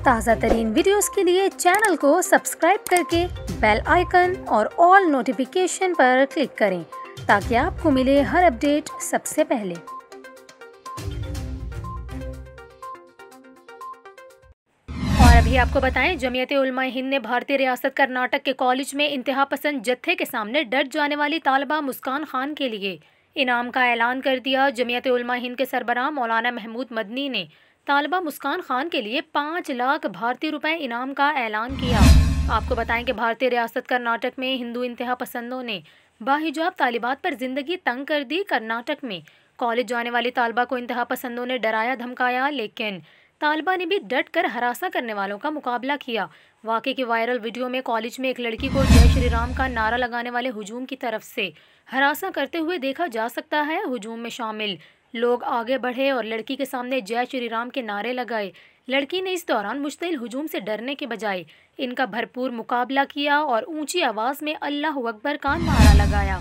ताज़ा तरीन वीडियोस के लिए चैनल को सब्सक्राइब करके बेल आइकन और ऑल नोटिफिकेशन पर क्लिक करें ताकि आपको मिले हर अपडेट सबसे पहले। और अभी आपको बताएं, जमीयत-ए-उलमा-ए-हिंद ने भारतीय रियासत कर्नाटक के कॉलेज में इंतहा पसंद जत्थे के सामने डट जाने वाली तालिबा मुस्कान खान के लिए इनाम का ऐलान कर दिया। जमीयत-ए-उलमा-ए-हिंद के सरबराह मौलाना महमूद मदनी ने तालिबा मुस्कान खान के लिए 5 लाख भारतीय रुपए इनाम का ऐलान किया। आपको बताएं कि भारतीय रियासत कर्नाटक में हिंदू इंतहा पसंदों ने बाहिजाब तालिबात पर जिंदगी तंग कर दी। कर्नाटक में कॉलेज जाने वाली तालिबा को इंतहा पसंदों ने डराया धमकाया, लेकिन तालिबा ने भी डट कर हरासा करने वालों का मुकाबला किया। वाक़े की वायरल वीडियो में कॉलेज में एक लड़की को जय श्री राम का नारा लगाने वाले हुजूम की तरफ से हरासा करते हुए देखा जा सकता है। हुजूम में शामिल लोग आगे बढ़े और लड़की के सामने जय श्री राम के नारे लगाए। लड़की ने इस दौरान मुश्तिल हुजूम से डरने के बजाय इनका भरपूर मुकाबला किया और ऊंची आवाज़ में अल्लाहू अकबर का नारा लगाया।